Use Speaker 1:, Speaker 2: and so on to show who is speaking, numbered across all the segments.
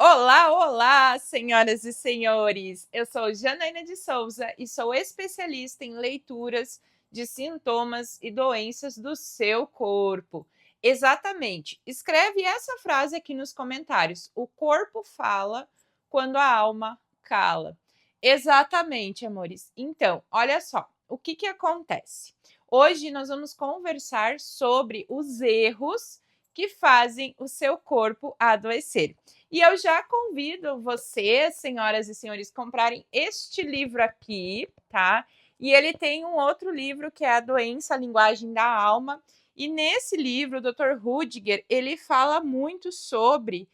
Speaker 1: Olá, olá, senhoras e senhores! Eu sou Janaína de Souza e sou especialista em leituras de sintomas e doenças do seu corpo. Exatamente. Escreve essa frase aqui nos comentários. O corpo fala quando a alma cala. Exatamente, amores. Então, olha só, o que acontece? Hoje nós vamos conversar sobre os erros que fazem o seu corpo adoecer. E eu já convido vocês, senhoras e senhores, comprarem este livro aqui, tá? E ele tem um outro livro que é A Doença, a Linguagem da Alma. E nesse livro, o Dr. Rudiger, ele fala muito sobre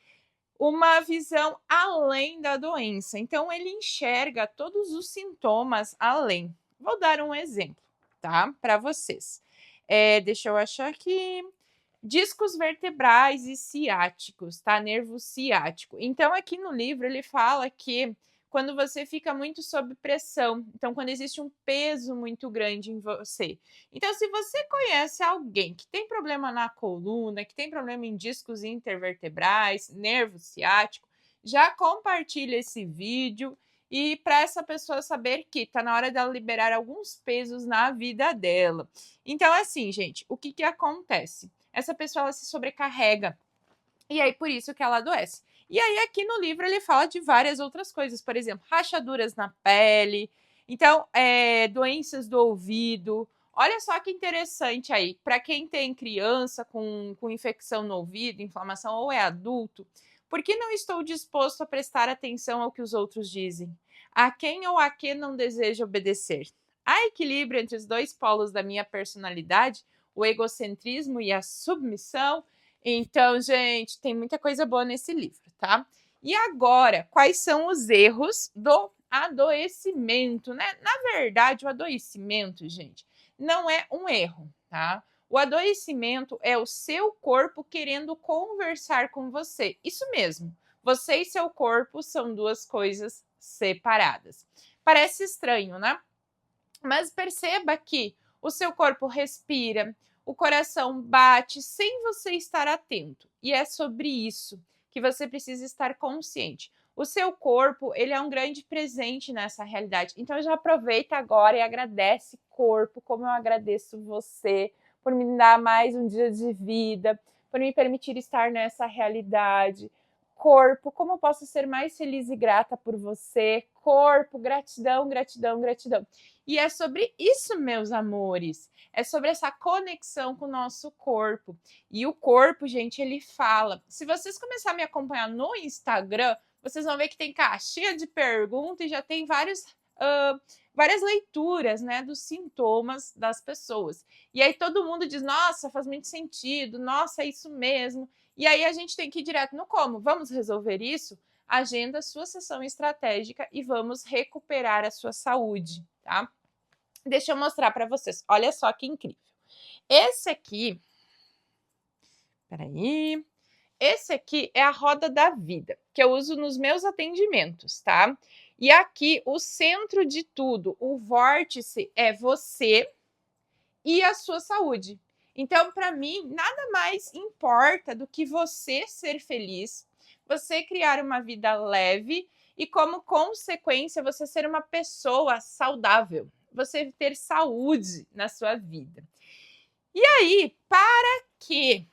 Speaker 1: uma visão além da doença. Então, ele enxerga todos os sintomas além. Vou dar um exemplo, tá? Para vocês. Deixa eu achar aqui. Discos vertebrais e ciáticos, tá? Nervo ciático. Então, aqui no livro, ele fala que quando você fica muito sob pressão, então, quando existe um peso muito grande em você. Então, se você conhece alguém que tem problema na coluna, que tem problema em discos intervertebrais, nervo ciático, já compartilha esse vídeo e para essa pessoa saber que está na hora dela liberar alguns pesos na vida dela. Então, assim, gente, o que acontece? Essa pessoa ela se sobrecarrega. E aí, por isso que ela adoece. E aí, aqui no livro, ele fala de várias outras coisas, por exemplo, rachaduras na pele, então, doenças do ouvido. Olha só que interessante aí, para quem tem criança com infecção no ouvido, inflamação ou é adulto, por que não estou disposto a prestar atenção ao que os outros dizem? A quem ou a que não desejo obedecer? Há equilíbrio entre os dois polos da minha personalidade, o egocentrismo e a submissão? Então, gente, tem muita coisa boa nesse livro, tá? E agora, quais são os erros do adoecimento, né? Na verdade, o adoecimento, gente, não é um erro, tá? O adoecimento é o seu corpo querendo conversar com você. Isso mesmo. Você e seu corpo são duas coisas separadas. Parece estranho, né? Mas perceba que o seu corpo respira, o coração bate sem você estar atento. E é sobre isso que você precisa estar consciente. O seu corpo, ele é um grande presente nessa realidade. Então já aproveita agora e agradece, corpo, como eu agradeço você por me dar mais um dia de vida, por me permitir estar nessa realidade. Corpo, como eu posso ser mais feliz e grata por você? Corpo, gratidão, gratidão, gratidão. E é sobre isso, meus amores. É sobre essa conexão com o nosso corpo. E o corpo, gente, ele fala. Se vocês começarem a me acompanhar no Instagram, vocês vão ver que tem caixinha de perguntas e já tem várias leituras, né, dos sintomas das pessoas. E aí todo mundo diz, nossa, faz muito sentido, nossa, é isso mesmo. E aí a gente tem que ir direto no como. Vamos resolver isso? Agenda sua sessão estratégica e vamos recuperar a sua saúde, tá? Deixa eu mostrar para vocês. Olha só que incrível. Esse aqui, peraí. Esse aqui é a roda da vida, que eu uso nos meus atendimentos, tá? E aqui, o centro de tudo, o vórtice é você e a sua saúde. Então, para mim, nada mais importa do que você ser feliz, você criar uma vida leve e, como consequência, você ser uma pessoa saudável, você ter saúde na sua vida. E aí, para que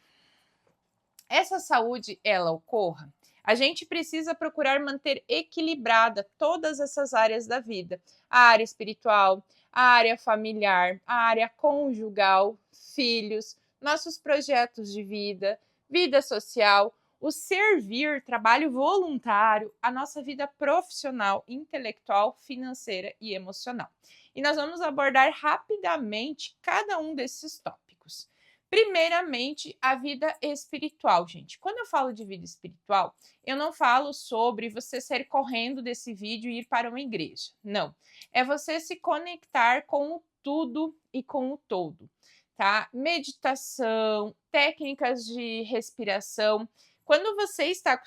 Speaker 1: essa saúde ela ocorra, a gente precisa procurar manter equilibrada todas essas áreas da vida. A área espiritual, a área familiar, a área conjugal, filhos, nossos projetos de vida, vida social, o servir, trabalho voluntário, a nossa vida profissional, intelectual, financeira e emocional. E nós vamos abordar rapidamente cada um desses tópicos. Primeiramente, a vida espiritual, gente. Quando eu falo de vida espiritual, eu não falo sobre você sair correndo desse vídeo e ir para uma igreja. Não. É você se conectar com o tudo e com o todo, tá? Meditação, técnicas de respiração. Quando você está com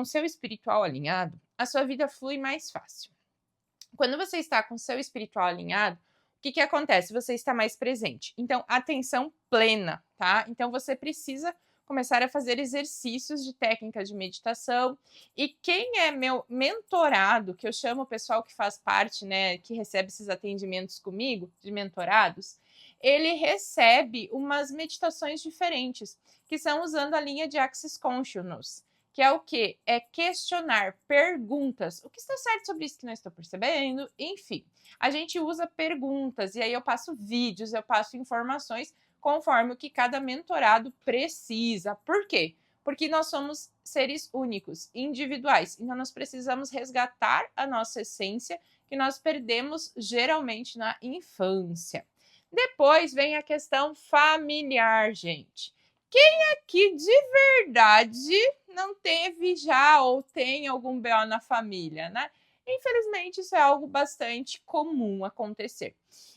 Speaker 1: o seu espiritual alinhado, a sua vida flui mais fácil. Quando você está com o seu espiritual alinhado, o que acontece? Você está mais presente. Então, atenção plena, tá? Então, você precisa começar a fazer exercícios de técnicas de meditação. E quem é meu mentorado, que eu chamo o pessoal que faz parte, né, que recebe esses atendimentos comigo, de mentorados, ele recebe umas meditações diferentes, que são usando a linha de Access Consciousness, que é o quê? É questionar perguntas. O que está certo sobre isso que não estou percebendo? Enfim, a gente usa perguntas e aí eu passo vídeos, eu passo informações conforme o que cada mentorado precisa. Por quê? Porque nós somos seres únicos, individuais. Então nós precisamos resgatar a nossa essência que nós perdemos geralmente na infância. Depois vem a questão familiar, gente. Quem aqui de verdade não teve já ou tem algum BO na família, né? Infelizmente, isso é algo bastante comum acontecer.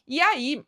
Speaker 1: E aí,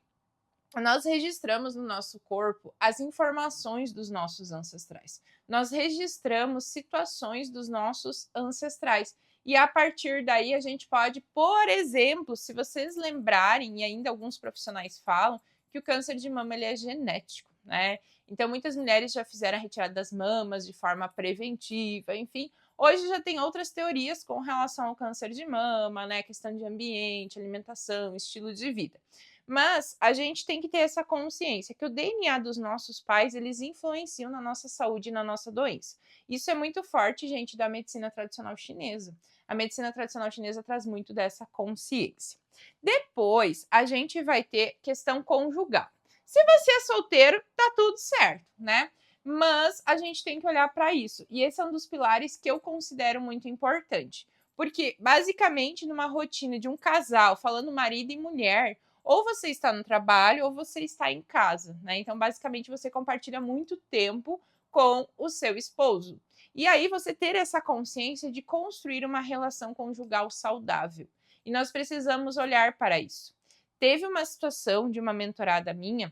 Speaker 1: nós registramos no nosso corpo as informações dos nossos ancestrais. Nós registramos situações dos nossos ancestrais. E a partir daí a gente pode, por exemplo, se vocês lembrarem, e ainda alguns profissionais falam, que o câncer de mama ele é genético, né? Então muitas mulheres já fizeram a retirada das mamas de forma preventiva, enfim. Hoje já tem outras teorias com relação ao câncer de mama, né? Questão de ambiente, alimentação, estilo de vida. Mas a gente tem que ter essa consciência que o DNA dos nossos pais, eles influenciam na nossa saúde e na nossa doença. Isso é muito forte, gente, da medicina tradicional chinesa. A medicina tradicional chinesa traz muito dessa consciência. Depois, a gente vai ter questão conjugal. Se você é solteiro, tá tudo certo, né? Mas a gente tem que olhar para isso. E esse é um dos pilares que eu considero muito importante. Porque, basicamente, numa rotina de um casal, falando marido e mulher, ou você está no trabalho ou você está em casa, né? Então, basicamente, você compartilha muito tempo com o seu esposo. E aí você ter essa consciência de construir uma relação conjugal saudável. E nós precisamos olhar para isso. Teve uma situação de uma mentorada minha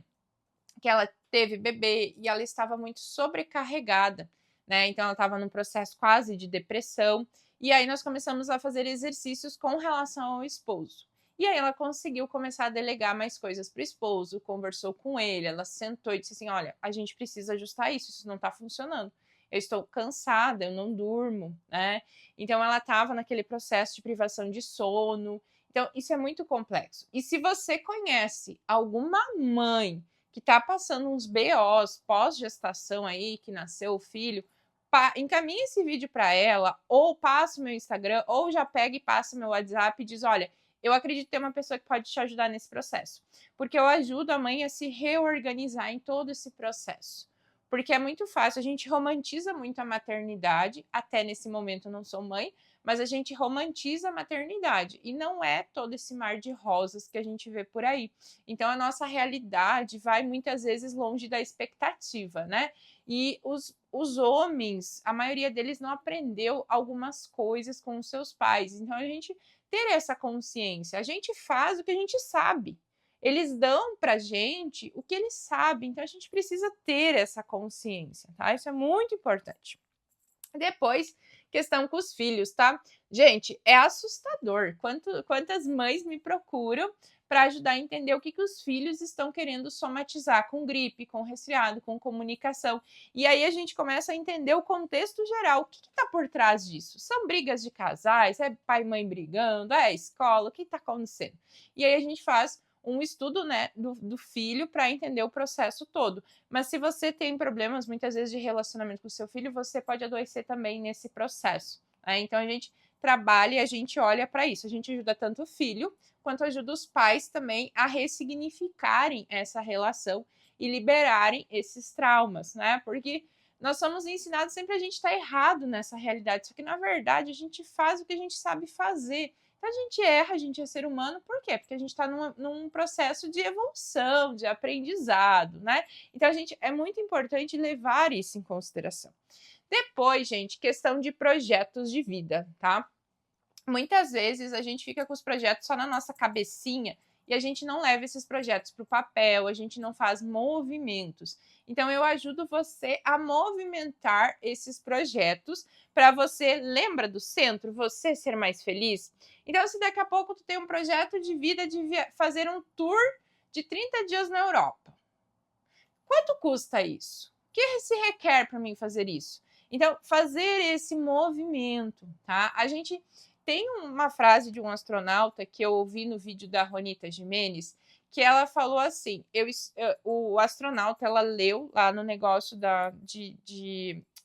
Speaker 1: que ela teve bebê e ela estava muito sobrecarregada, né? Então ela estava num processo quase de depressão. E aí nós começamos a fazer exercícios com relação ao esposo. E aí ela conseguiu começar a delegar mais coisas para o esposo, conversou com ele, ela sentou e disse assim: olha, a gente precisa ajustar isso não está funcionando. Eu estou cansada, eu não durmo, né? Então ela estava naquele processo de privação de sono. Então, isso é muito complexo. E se você conhece alguma mãe que está passando uns BOs pós-gestação aí, que nasceu o filho, encaminha esse vídeo para ela, ou passa o meu Instagram, ou já pega e passa o meu WhatsApp e diz: olha, eu acredito ter uma pessoa que pode te ajudar nesse processo. Porque eu ajudo a mãe a se reorganizar em todo esse processo. Porque é muito fácil, a gente romantiza muito a maternidade, até nesse momento eu não sou mãe, mas a gente romantiza a maternidade e não é todo esse mar de rosas que a gente vê por aí. Então a nossa realidade vai muitas vezes longe da expectativa, né? E os homens, a maioria deles não aprendeu algumas coisas com os seus pais. Então a gente ter essa consciência, a gente faz o que a gente sabe. Eles dão pra gente o que eles sabem, então a gente precisa ter essa consciência, tá? Isso é muito importante. Depois, questão com os filhos, tá? Gente, é assustador quantas mães me procuram para ajudar a entender o que os filhos estão querendo somatizar com gripe, com resfriado, com comunicação. E aí a gente começa a entender o contexto geral. O que está por trás disso? São brigas de casais? É pai e mãe brigando? É escola? O que está acontecendo? E aí a gente faz um estudo, né, do filho para entender o processo todo. Mas se você tem problemas, muitas vezes, de relacionamento com o seu filho, você pode adoecer também nesse processo, né? Então, a gente trabalha e a gente olha para isso. A gente ajuda tanto o filho, quanto ajuda os pais também a ressignificarem essa relação e liberarem esses traumas, né? Porque nós somos ensinados sempre a gente está errado nessa realidade, só que, na verdade, a gente faz o que a gente sabe fazer. Então, a gente erra, a gente é ser humano, por quê? Porque a gente está num processo de evolução, de aprendizado, né? Então, é muito importante levar isso em consideração. Depois, gente, questão de projetos de vida, tá? Muitas vezes a gente fica com os projetos só na nossa cabecinha e a gente não leva esses projetos para o papel, a gente não faz movimentos. Então, eu ajudo você a movimentar esses projetos para você, lembra do centro, você ser mais feliz? Então, se daqui a pouco tu tem um projeto de vida de fazer um tour de 30 dias na Europa, quanto custa isso? que se requer para mim fazer isso? Então, fazer esse movimento, tá? A gente tem uma frase de um astronauta que eu ouvi no vídeo da Ronita Gimenez, que ela falou assim: o astronauta, ela leu lá no negócio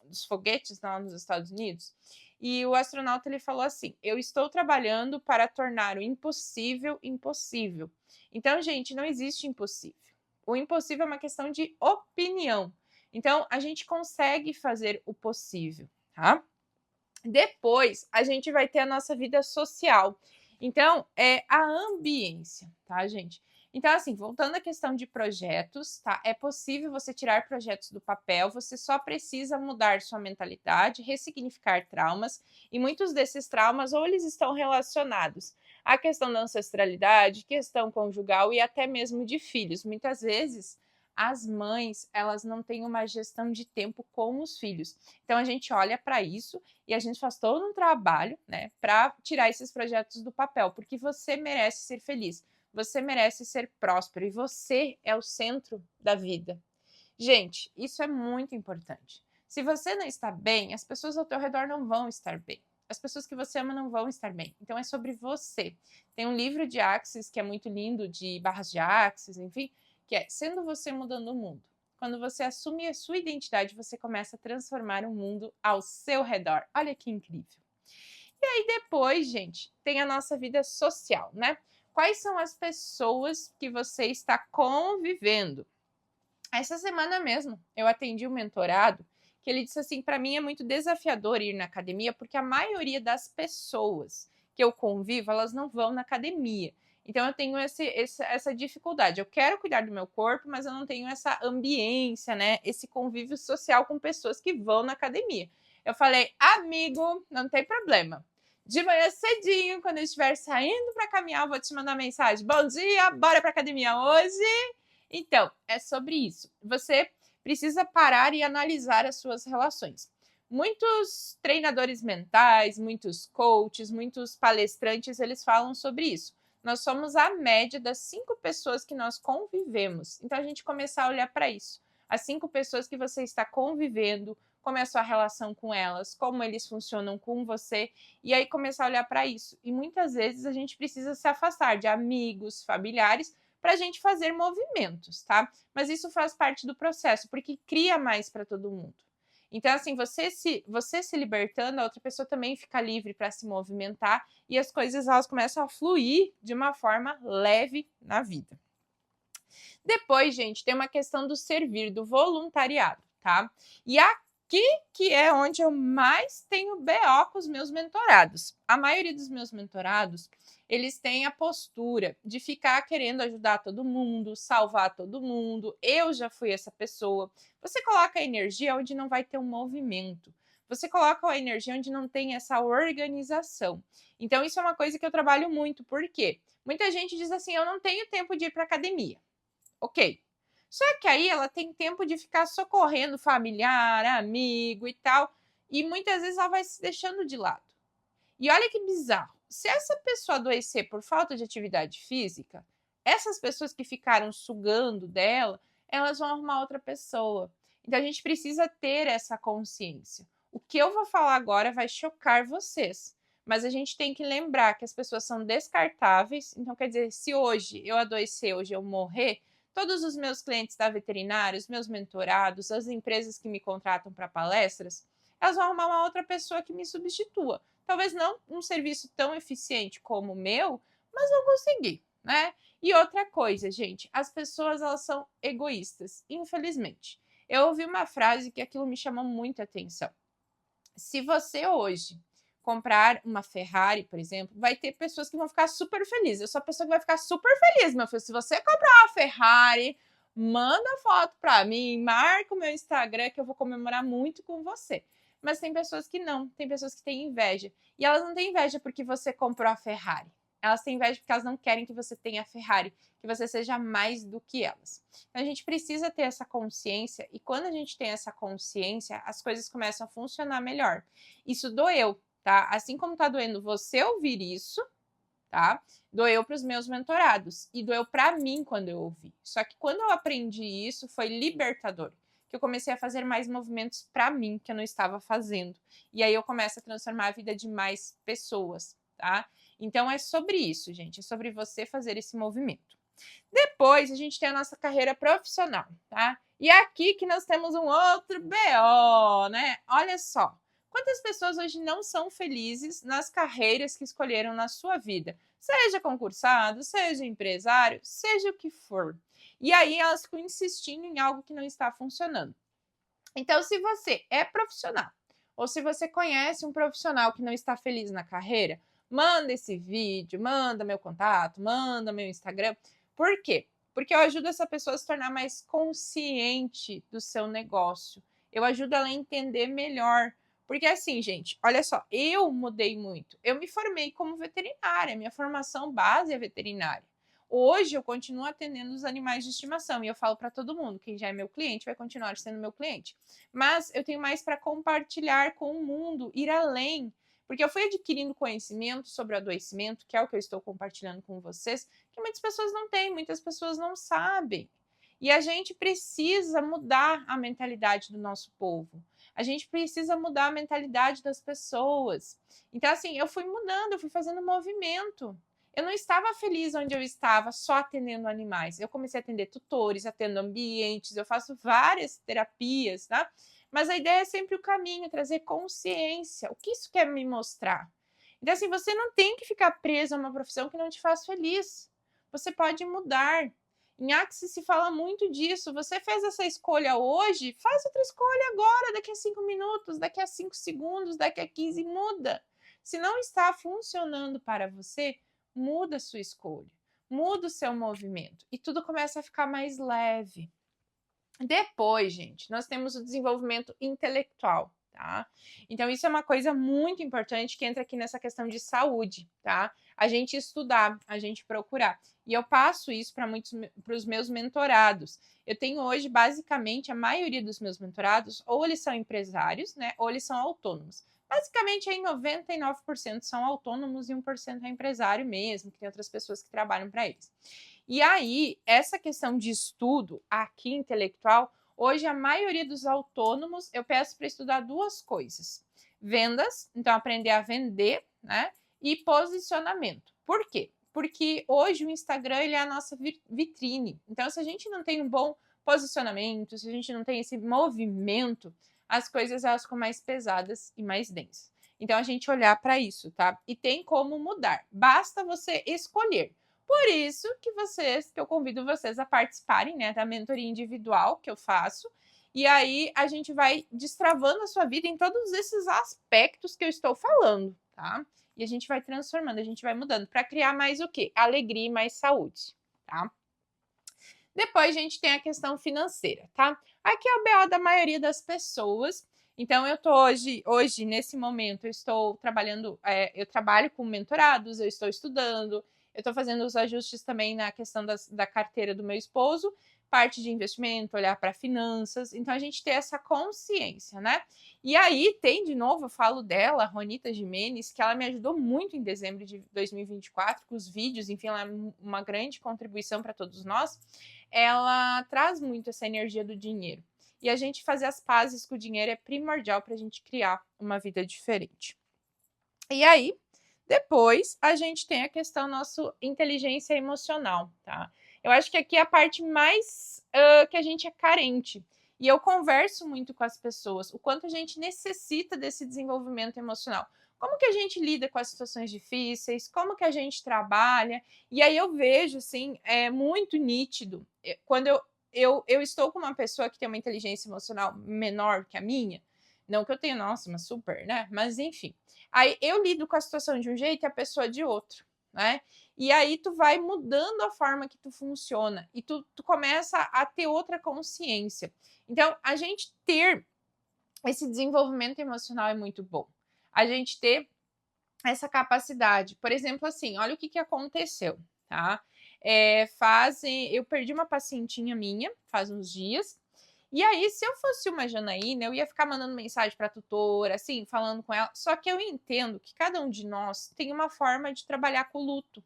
Speaker 1: dos foguetes lá nos Estados Unidos, e o astronauta ele falou assim: eu estou trabalhando para tornar o impossível impossível. Então, gente, não existe impossível. O impossível é uma questão de opinião. Então, a gente consegue fazer o possível, tá? Depois, a gente vai ter a nossa vida social. Então, é a ambiência, tá, gente? Então, assim, voltando à questão de projetos, tá? É possível você tirar projetos do papel, você só precisa mudar sua mentalidade, ressignificar traumas, e muitos desses traumas, ou eles estão relacionados à questão da ancestralidade, questão conjugal e até mesmo de filhos. Muitas vezes, as mães, elas não têm uma gestão de tempo com os filhos. Então, a gente olha para isso e a gente faz todo um trabalho, né, para tirar esses projetos do papel, porque você merece ser feliz, você merece ser próspero e você é o centro da vida. Gente, isso é muito importante. Se você não está bem, as pessoas ao teu redor não vão estar bem. As pessoas que você ama não vão estar bem. Então é sobre você. Tem um livro de Axis que é muito lindo, de barras de Axis, enfim, que é Sendo Você Mudando o Mundo. Quando você assume a sua identidade, você começa a transformar o mundo ao seu redor. Olha que incrível. E aí depois, gente, tem a nossa vida social, né? Quais são as pessoas que você está convivendo? Essa semana mesmo, eu atendi um mentorado que ele disse assim, para mim é muito desafiador ir na academia, porque a maioria das pessoas que eu convivo, elas não vão na academia. Então eu tenho essa dificuldade. Eu quero cuidar do meu corpo, mas eu não tenho essa ambiência, né? Esse convívio social com pessoas que vão na academia. Eu falei, amigo, não tem problema. De manhã cedinho, quando eu estiver saindo para caminhar, eu vou te mandar mensagem. Bom dia, bora para academia hoje? Então, é sobre isso. Você precisa parar e analisar as suas relações. Muitos treinadores mentais, muitos coaches, muitos palestrantes, eles falam sobre isso. Nós somos a média das 5 pessoas que nós convivemos. Então, a gente começar a olhar para isso. As 5 pessoas que você está convivendo, como é a sua relação com elas, como eles funcionam com você, e aí começar a olhar para isso. E muitas vezes a gente precisa se afastar de amigos, familiares, para a gente fazer movimentos, tá? Mas isso faz parte do processo, porque cria mais para todo mundo. Então, assim, você se libertando, a outra pessoa também fica livre para se movimentar e as coisas elas começam a fluir de uma forma leve na vida. Depois, gente, tem uma questão do servir, do voluntariado, tá? E aqui que é onde eu mais tenho BO com os meus mentorados. A maioria dos meus mentorados, eles têm a postura de ficar querendo ajudar todo mundo, salvar todo mundo. Eu já fui essa pessoa. Você coloca a energia onde não vai ter um movimento. Você coloca a energia onde não tem essa organização. Então, isso é uma coisa que eu trabalho muito. Por quê? Muita gente diz assim, eu não tenho tempo de ir para academia. Ok. Só que aí ela tem tempo de ficar socorrendo familiar, amigo e tal, e muitas vezes ela vai se deixando de lado. E olha que bizarro. Se essa pessoa adoecer por falta de atividade física, essas pessoas que ficaram sugando dela, elas vão arrumar outra pessoa. Então a gente precisa ter essa consciência. O que eu vou falar agora vai chocar vocês, mas a gente tem que lembrar que as pessoas são descartáveis. Então, quer dizer, se hoje eu adoecer, hoje eu morrer, todos os meus clientes da veterinária, os meus mentorados, as empresas que me contratam para palestras, elas vão arrumar uma outra pessoa que me substitua. Talvez não um serviço tão eficiente como o meu, mas vão conseguir, né? E outra coisa, gente, as pessoas elas são egoístas, infelizmente. Eu ouvi uma frase que aquilo me chamou muita atenção. Se você hoje comprar uma Ferrari, por exemplo, vai ter pessoas que vão ficar super felizes. Eu sou a pessoa que vai ficar super feliz, meu filho. Se você comprar uma Ferrari, manda foto para mim, marca o meu Instagram que eu vou comemorar muito com você. Mas tem pessoas que não, tem pessoas que têm inveja. E elas não têm inveja porque você comprou a Ferrari. Elas têm inveja porque elas não querem que você tenha a Ferrari, que você seja mais do que elas. Então a gente precisa ter essa consciência e quando a gente tem essa consciência, as coisas começam a funcionar melhor. Isso doeu, tá? Assim como tá doendo você ouvir isso, tá? Doeu para os meus mentorados e doeu para mim quando eu ouvi. Só que quando eu aprendi isso, foi libertador. que eu comecei a fazer mais movimentos para mim, que eu não estava fazendo. E aí eu começo a transformar a vida de mais pessoas, tá? Então é sobre isso, gente, é sobre você fazer esse movimento. Depois a gente tem a nossa carreira profissional, tá? E é aqui que nós temos um outro BO, né? Olha só, quantas pessoas hoje não são felizes nas carreiras que escolheram na sua vida? Seja concursado, seja empresário, seja o que for. E aí elas ficam insistindo em algo que não está funcionando. Então, se você é profissional ou se você conhece um profissional que não está feliz na carreira, manda esse vídeo, manda meu contato, manda meu Instagram. Por quê? Porque eu ajudo essa pessoa a se tornar mais consciente do seu negócio. Eu ajudo ela a entender melhor. Porque assim, gente, olha só, eu mudei muito. Eu me formei como veterinária, minha formação base é veterinária. Hoje eu continuo atendendo os animais de estimação e eu falo para todo mundo, quem já é meu cliente vai continuar sendo meu cliente. Mas eu tenho mais para compartilhar com o mundo, ir além, porque eu fui adquirindo conhecimento sobre o adoecimento, que é o que eu estou compartilhando com vocês, que muitas pessoas não têm, muitas pessoas não sabem. E a gente precisa mudar a mentalidade do nosso povo. A gente precisa mudar a mentalidade das pessoas. Então, assim, eu fui mudando, eu fui fazendo movimento. Eu não estava feliz onde eu estava só atendendo animais. Eu comecei a atender tutores, atendo ambientes, eu faço várias terapias, tá? Mas a ideia é sempre o caminho, trazer consciência. O que isso quer me mostrar? Então, assim, você não tem que ficar preso a uma profissão que não te faz feliz. Você pode mudar. Em Axis se fala muito disso. Você fez essa escolha hoje, faz outra escolha agora, daqui a 5 minutos, daqui a 5 segundos, daqui a 15, muda. Se não está funcionando para você, muda a sua escolha, muda o seu movimento e tudo começa a ficar mais leve. Depois, gente, nós temos o desenvolvimento intelectual, tá? Então, isso é uma coisa muito importante que entra aqui nessa questão de saúde, tá? A gente estudar, a gente procurar. E eu passo isso para os meus mentorados. Eu tenho hoje, basicamente, a maioria dos meus mentorados, ou eles são empresários, né? Ou eles são autônomos. Basicamente, aí 99% são autônomos e 1% é empresário mesmo, que tem outras pessoas que trabalham para eles. E aí, essa questão de estudo aqui intelectual, hoje a maioria dos autônomos, eu peço para estudar duas coisas. Vendas, então aprender a vender, né? E posicionamento. Por quê? Porque hoje o Instagram ele é a nossa vitrine. Então, se a gente não tem um bom posicionamento, se a gente não tem esse movimento, as coisas elas ficam mais pesadas e mais densas. Então, a gente olhar para isso, tá? E tem como mudar. Basta você escolher. Por isso que eu convido vocês a participarem, né, da mentoria individual que eu faço. E aí a gente vai destravando a sua vida em todos esses aspectos que eu estou falando, tá? E a gente vai transformando, a gente vai mudando para criar mais o quê? Alegria e mais saúde, tá? Depois a gente tem a questão financeira, tá? Aqui é o BO da maioria das pessoas. Então, eu tô hoje, nesse momento, eu estou trabalhando, eu trabalho com mentorados, eu estou estudando, eu estou fazendo os ajustes também na questão da carteira do meu esposo, parte de investimento, olhar para finanças. Então, a gente tem essa consciência, né? E aí tem, de novo, eu falo dela, a Ronita Gimenez, que ela me ajudou muito em dezembro de 2024, com os vídeos, enfim, ela é uma grande contribuição para todos nós. Ela traz muito essa energia do dinheiro. E a gente fazer as pazes com o dinheiro é primordial para a gente criar uma vida diferente. E aí, depois, a gente tem a questão nossa inteligência emocional, tá? Eu acho que aqui é a parte mais que a gente é carente. E eu converso muito com as pessoas, o quanto a gente necessita desse desenvolvimento emocional. Como que a gente lida com as situações difíceis, como que a gente trabalha. E aí eu vejo, assim, é muito nítido. Quando eu estou com uma pessoa que tem uma inteligência emocional menor que a minha, não que eu tenha, nossa, uma super, né? Mas enfim. Aí eu lido com a situação de um jeito e a pessoa de outro, né? E aí tu vai mudando a forma que tu funciona e tu começa a ter outra consciência. Então, a gente ter esse desenvolvimento emocional é muito bom. A gente ter essa capacidade. Por exemplo, assim, olha o que aconteceu, tá? Eu perdi uma pacientinha minha faz uns dias. E aí, se eu fosse uma Janaína, eu ia ficar mandando mensagem para a tutora, assim, falando com ela. Só que eu entendo que cada um de nós tem uma forma de trabalhar com o luto.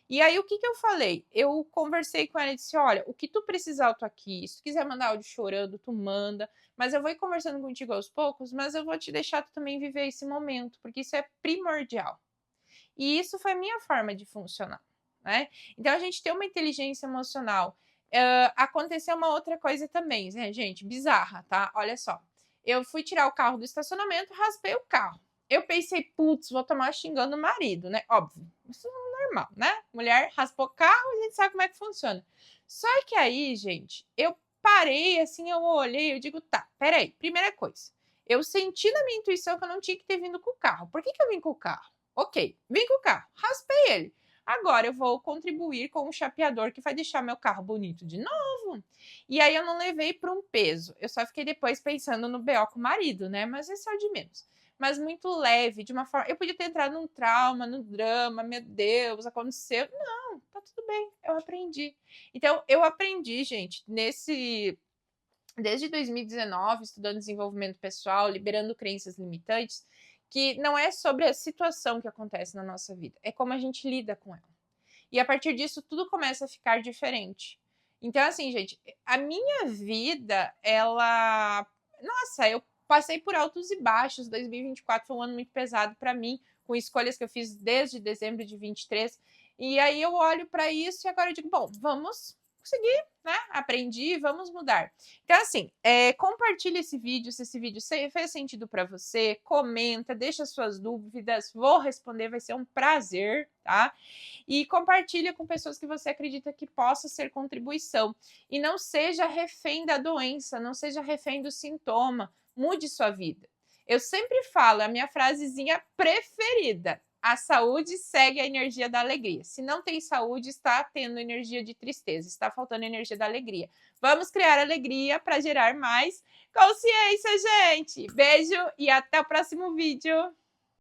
Speaker 1: E aí, o que que eu falei? Eu conversei com ela e disse: "Olha, o que tu precisar eu tô aqui, se tu quiser mandar áudio chorando, tu manda, mas eu vou ir conversando contigo aos poucos, mas eu vou te deixar tu também viver esse momento, porque isso é primordial". E isso foi a minha forma de funcionar, né. Então a gente tem uma inteligência emocional. Aconteceu uma outra coisa também, né, gente, bizarra, tá. Olha só, eu fui tirar o carro do estacionamento, raspei o carro. Eu pensei: "Putz, vou tomar xingando o marido", né, óbvio, isso é normal, né, mulher raspou o carro, a gente sabe como é que funciona. Só que aí, gente, eu parei, assim, eu olhei, eu digo: "Tá, espera aí, primeira coisa, eu senti na minha intuição que eu não tinha que ter vindo com o carro. Por que que eu vim com o carro? Ok, vim com o carro, raspei ele. Agora eu vou contribuir com um chapeador que vai deixar meu carro bonito de novo. E aí eu não levei para um peso. Eu só fiquei depois pensando no BO com o marido, né? Mas esse é o de menos. Mas muito leve, de uma forma. Eu podia ter entrado num trauma, num drama, meu Deus, aconteceu. Não, tá tudo bem, eu aprendi. Então, eu aprendi, gente, desde 2019, estudando desenvolvimento pessoal, liberando crenças limitantes, que não é sobre a situação que acontece na nossa vida, é como a gente lida com ela. E a partir disso, tudo começa a ficar diferente. Então, assim, gente, a minha vida, ela. Nossa, eu passei por altos e baixos. 2024 foi um ano muito pesado para mim, com escolhas que eu fiz desde dezembro de 23. E aí eu olho para isso e agora eu digo: bom, vamos conseguir, né? Aprendi, vamos mudar. Então, assim, compartilhe esse vídeo, se esse vídeo fez sentido para você, comenta, deixa suas dúvidas, vou responder, vai ser um prazer, tá? E compartilha com pessoas que você acredita que possa ser contribuição. E não seja refém da doença, não seja refém do sintoma, mude sua vida. Eu sempre falo, a minha frasezinha preferida: a saúde segue a energia da alegria. Se não tem saúde, está tendo energia de tristeza, está faltando energia da alegria. Vamos criar alegria para gerar mais consciência, gente. Beijo e até o próximo vídeo.